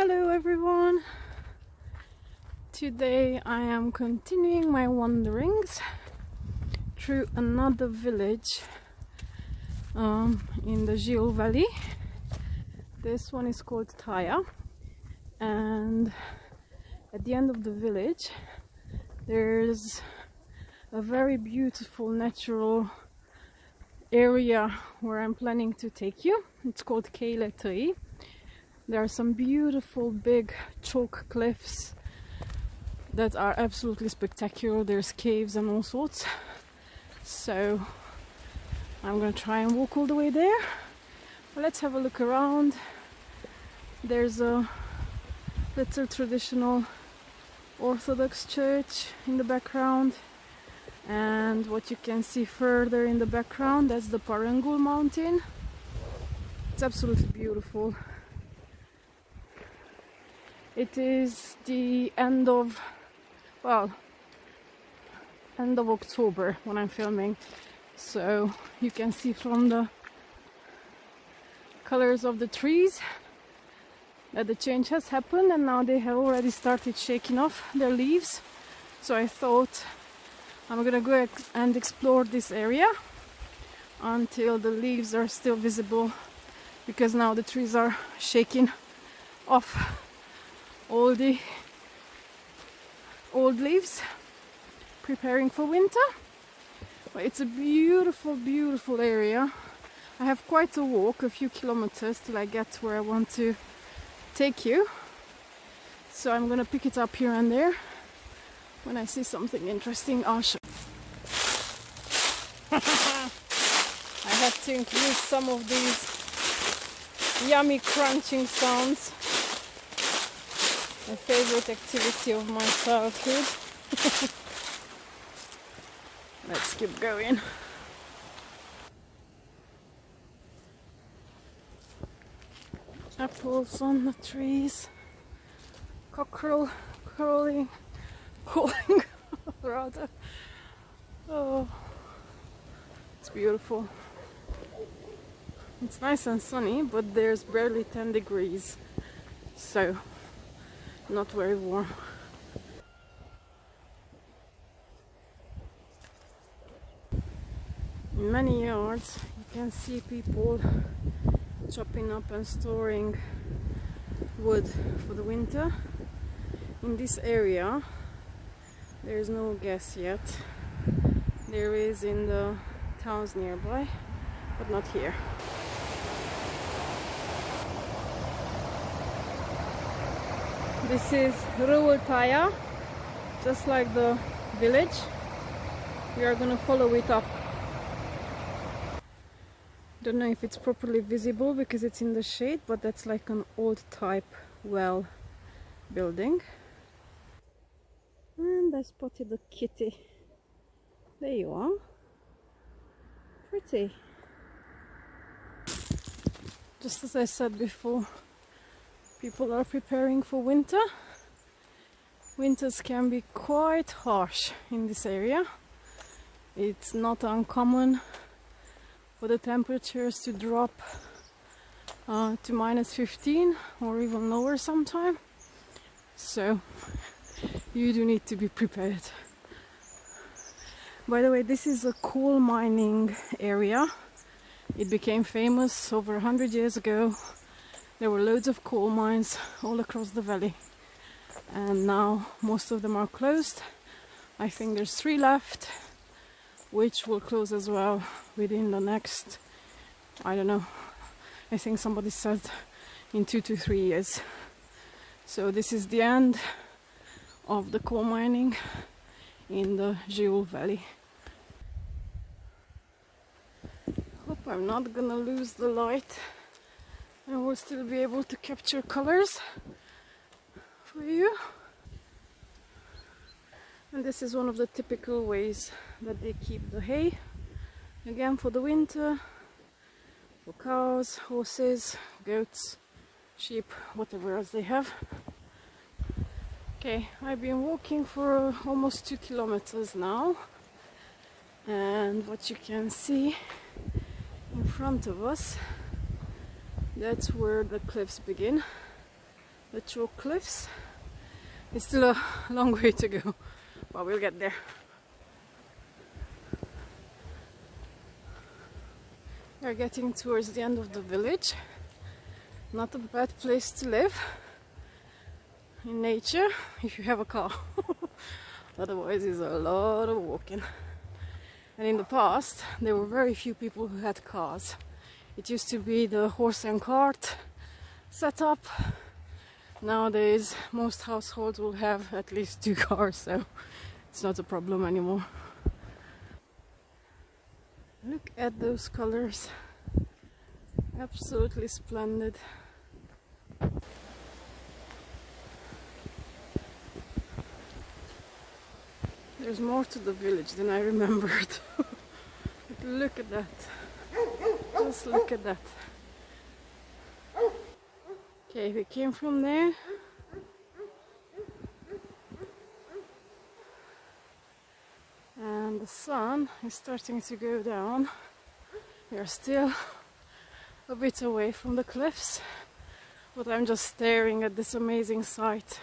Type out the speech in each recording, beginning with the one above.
Hello everyone! Today I am continuing my wanderings through another village in the Cheile Valley. This one is called Taia, and at the end of the village there's a very beautiful natural area where I'm planning to take you. It's called Cheile Taii. There are some beautiful big chalk cliffs that are absolutely spectacular. There's caves and all sorts. So I'm gonna try and walk all the way there. But let's have a look around. There's a little traditional Orthodox church in the background. And what you can see further in the background, that's the Autumnal mountain. It's absolutely beautiful. It is the end of October when I'm filming, so you can see from the colors of the trees that the change has happened, and now they have already started shaking off their leaves. So I thought I'm gonna go and explore this area until the leaves are still visible, because now the trees are shaking off all the old leaves, preparing for winter. But it's a beautiful, beautiful area. I have quite a walk, a few kilometers till I get where I want to take you. So I'm gonna pick it up here and there. When I see something interesting, I'll show. I have to include some of these yummy crunching sounds. My favorite activity of my childhood. Let's keep going. Apples on the trees. Cockerel calling rather. Oh, it's beautiful. It's nice and sunny, but there's barely 10 degrees, so not very warm. In many yards you can see people chopping up and storing wood for the winter. In this area there is no gas yet. There is in the towns nearby, but not here. This is Cheile Taii, just like the village. We are gonna follow it up. Don't know if it's properly visible because it's in the shade, but that's like an old type well building. And I spotted a kitty. There you are. Pretty. Just as I said before, people are preparing for winter. Winters can be quite harsh in this area. It's not uncommon for the temperatures to drop to -15 or even lower sometime. So you do need to be prepared. By the way, this is a coal mining area. It became famous over 100 years ago. There were loads of coal mines all across the valley, and now most of them are closed. I think there's 3 left, which will close as well within the next, I don't know, I think somebody said in 2 to 3 years. So this is the end of the coal mining in the Cheile Valley. Hope I'm not gonna lose the light and will still be able to capture colors for you. And this is one of the typical ways that they keep the hay, again for the winter, for cows, horses, goats, sheep, whatever else they have. Okay, I've been walking for almost 2 kilometers now, and what you can see in front of us, that's where the cliffs begin. the chalk cliffs. It's still a long way to go, but we'll get there. We're getting towards the end of the village. Not a bad place to live in nature if you have a car. Otherwise it's a lot of walking. And in the past there were very few people who had cars. It used to be the horse and cart setup. Nowadays most households will have at least 2 cars, so it's not a problem anymore. Look at those colors. Absolutely splendid. There's more to the village than I remembered. Look at that. Just look at that. Okay, we came from there. And the sun is starting to go down. We are still a bit away from the cliffs, but I'm just staring at this amazing sight.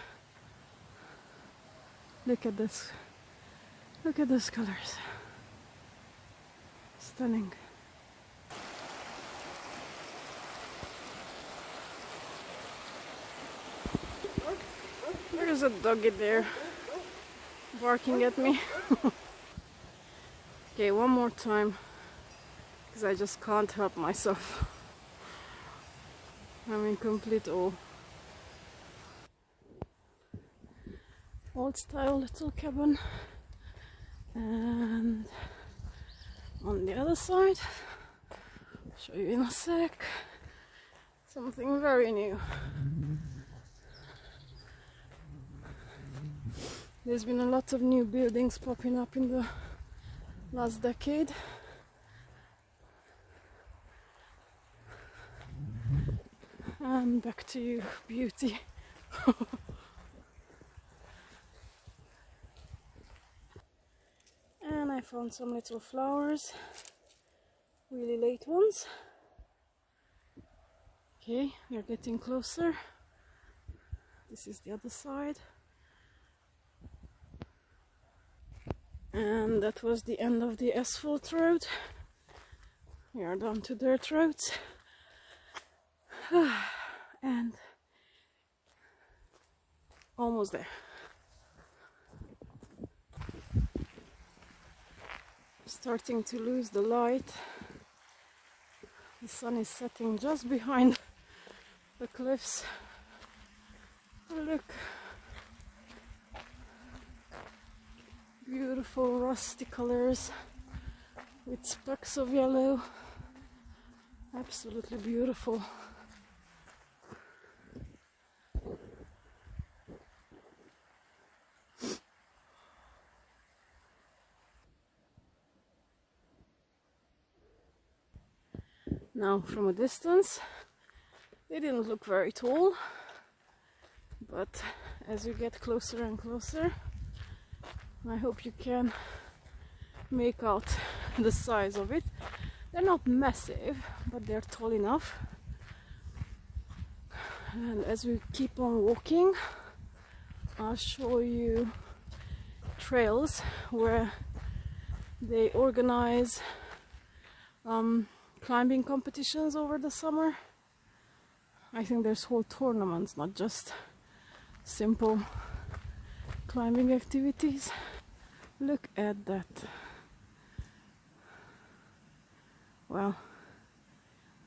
Look at this. Look at those colors. Stunning. There's a doggy there barking at me. Okay, one more time, because I just can't help myself. I'm in complete awe. Old style little cabin. And on the other side, I'll show you in a sec, something very new. There's been a lot of new buildings popping up in the last decade. And back to you, beauty. And I found some little flowers, really late ones. Okay, we are getting closer. This is the other side. And that was the end of the asphalt road. We are down to dirt roads. And almost there. Starting to lose the light. The sun is setting just behind the cliffs. Oh, look. Beautiful rusty colors with specks of yellow. Absolutely beautiful. Now, from a distance, they didn't look very tall, but as you get closer and closer, I hope you can make out the size of it. They're not massive, but they're tall enough. And as we keep on walking, I'll show you trails where they organize climbing competitions over the summer. I think there's whole tournaments, not just simple climbing activities. Look at that. Well,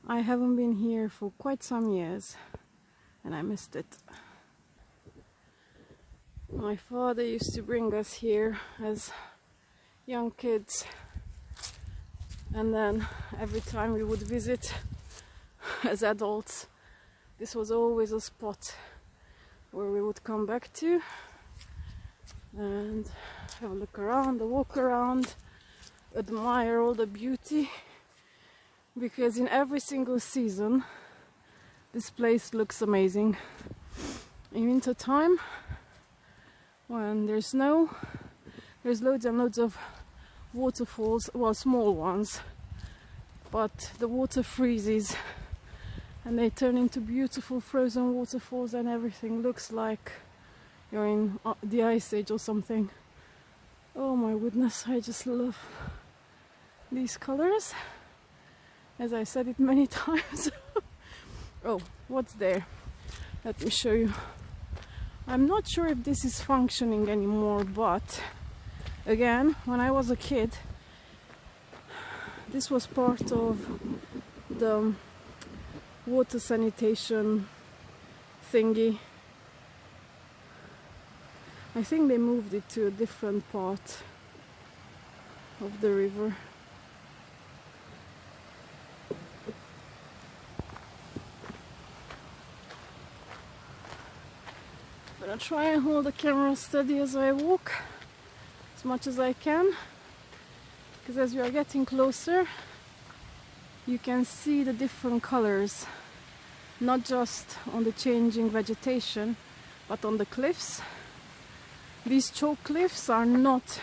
I haven't been here for quite some years and I missed it. My father used to bring us here as young kids, and then every time we would visit as adults, this was always a spot where we would come back to and have a look around, a walk around, admire all the beauty, because in every single season this place looks amazing. In winter time, when there's snow, there's loads and loads of waterfalls, well, small ones, but the water freezes and they turn into beautiful frozen waterfalls, and everything looks like you're in the Ice Age or something. Oh my goodness, I just love these colors. As I said it many times. Oh, what's there? Let me show you. I'm not sure if this is functioning anymore, but again, when I was a kid, this was part of the water sanitation thingy. I think they moved it to a different part of the river. I'm gonna try and hold the camera steady as I walk as much as I can, because as we are getting closer you can see the different colors, not just on the changing vegetation but on the cliffs. These chalk cliffs are not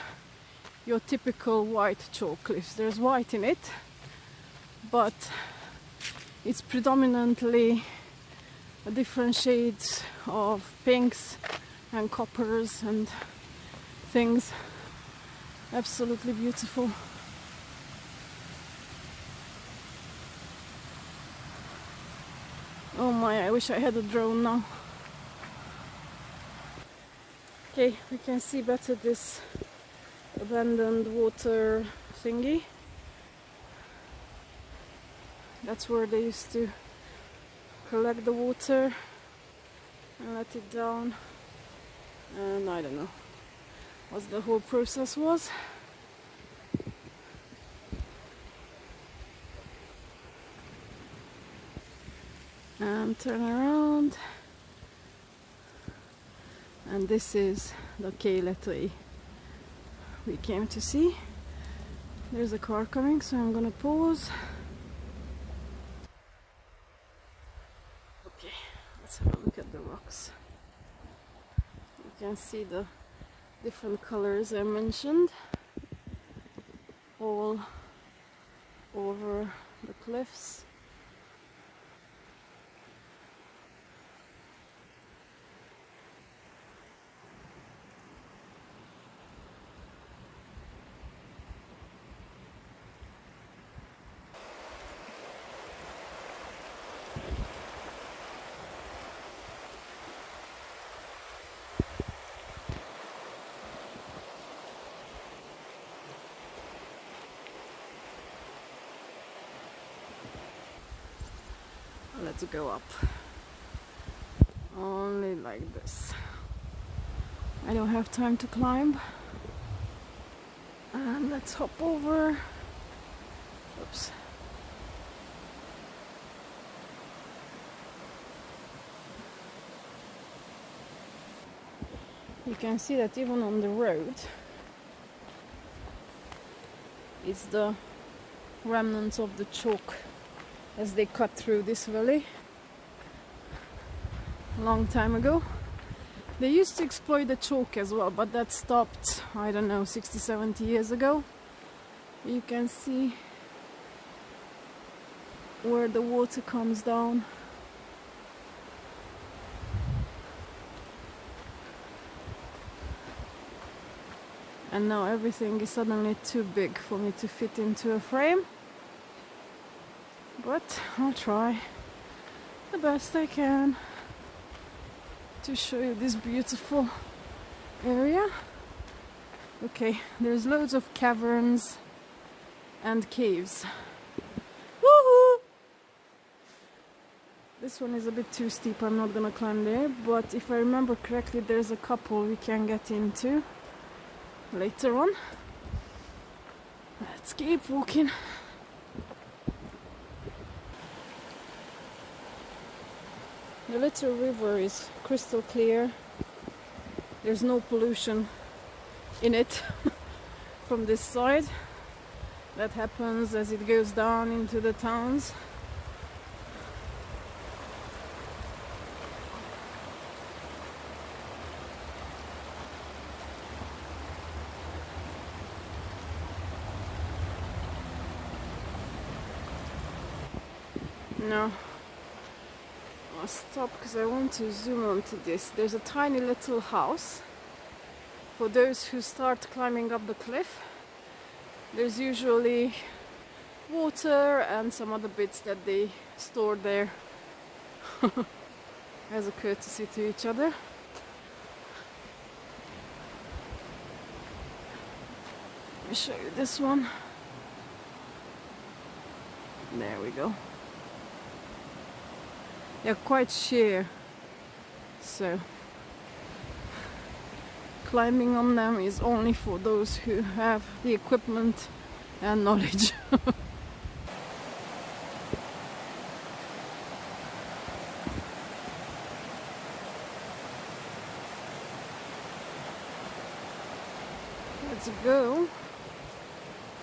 your typical white chalk cliffs. There's white in it, but it's predominantly different shades of pinks and coppers and things. Absolutely beautiful. Oh my, I wish I had a drone now. Okay, we can see better this abandoned water thingy. That's where they used to collect the water and let it down, and I don't know what the whole process was. And turn around, and this is the Cheile Taii we came to see. There's a car coming, so I'm gonna pause. Okay, let's have a look at the rocks. You can see the different colors I mentioned all over the cliffs. Let's go up. Only like this. I don't have time to climb. And let's hop over. Oops. You can see that even on the road, it's the remnants of the chalk as they cut through this valley a long time ago. They used to exploit the chalk as well, but that stopped, I don't know, 60-70 years ago. You can see where the water comes down. And now everything is suddenly too big for me to fit into a frame. But I'll try the best I can to show you this beautiful area. Okay, there's loads of caverns and caves. Woohoo! This one is a bit too steep, I'm not gonna climb there, but if I remember correctly, there's a couple we can get into later on. Let's keep walking. The little river is crystal clear. There's no pollution in it from this side. That happens as it goes down into the towns. No, I'll stop because I want to zoom onto this. There's a tiny little house for those who start climbing up the cliff. There's usually water and some other bits that they store there as a courtesy to each other. Let me show you this one. There we go. They're quite sheer, so climbing on them is only for those who have the equipment and knowledge. Let's go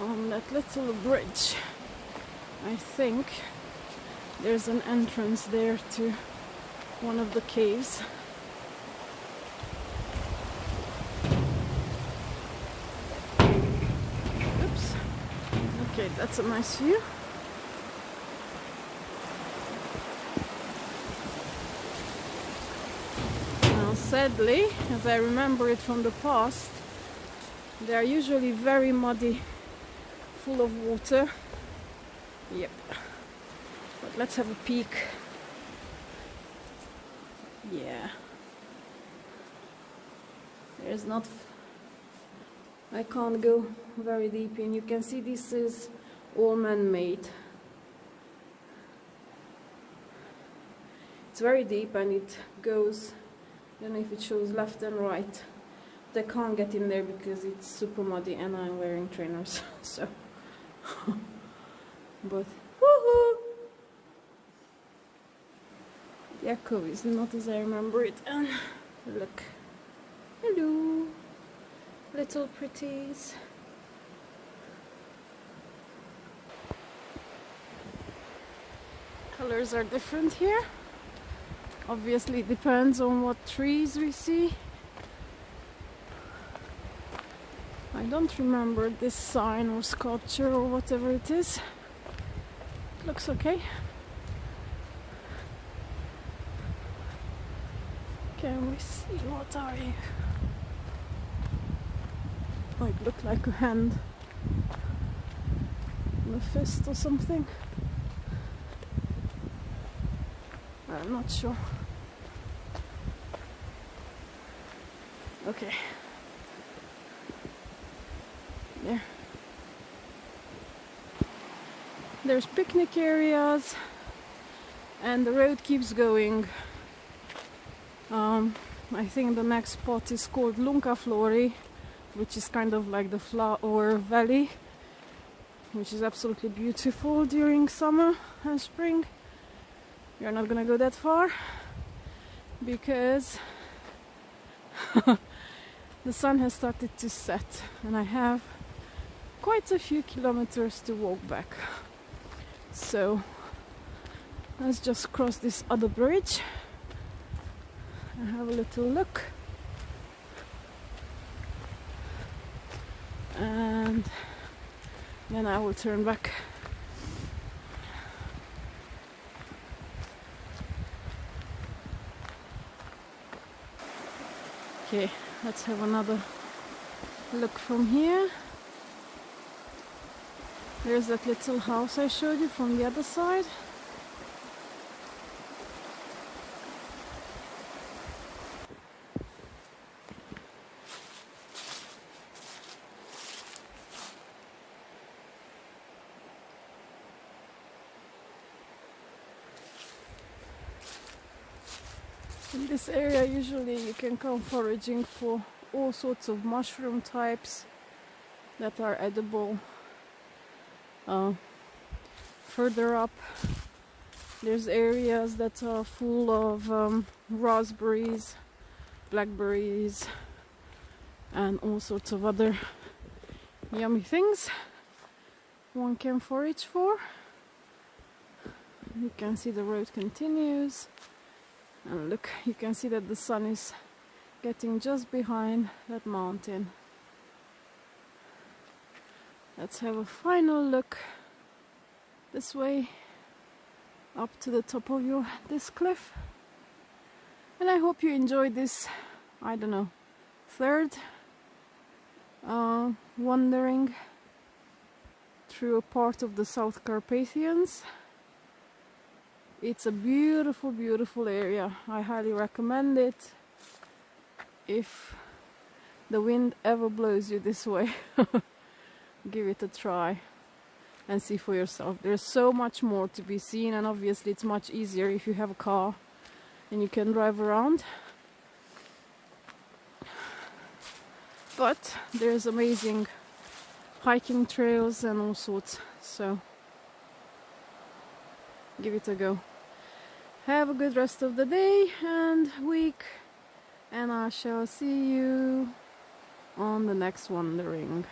on that little bridge. I think there's an entrance there to one of the caves. Oops. Okay, that's a nice view. Now, sadly, as I remember it from the past, they are usually very muddy, full of water. Yep. But let's have a peek. Yeah. There's not... I can't go very deep in. You can see this is all man-made. It's very deep and it goes... I don't know if it shows left and right. But I can't get in there because it's super muddy and I'm wearing trainers. So... but... woohoo! The echo is not as I remember it. And look. Hello, little pretties. Colors are different here. Obviously it depends on what trees we see. I don't remember this sign or sculpture or whatever it is. It looks okay. Can we see what are you? Might look like a hand and a fist or something. I'm not sure. Okay. There. There's picnic areas and the road keeps going. I think the next spot is called Lunkaflori, which is kind of like the flower valley, which is absolutely beautiful during summer and spring. You're not gonna go that far because the sun has started to set and I have quite a few kilometers to walk back. So let's just cross this other bridge and have a little look, and then I will turn back. Okay, let's have another look from here. There's that little house I showed you from the other side. In this area usually you can come foraging for all sorts of mushroom types that are edible. Further up there's areas that are full of raspberries, blackberries and all sorts of other yummy things one can forage for. You can see the road continues. And look, you can see that the sun is getting just behind that mountain. Let's have a final look this way up to the top of this cliff. And I hope you enjoyed this, I don't know, third wandering through a part of the South Carpathians. It's a beautiful, beautiful area. I highly recommend it if the wind ever blows you this way. Give it a try and see for yourself. There's so much more to be seen, and obviously it's much easier if you have a car and you can drive around. But there's amazing hiking trails and all sorts, so give it a go. Have a good rest of the day and week, and I shall see you on the next wandering.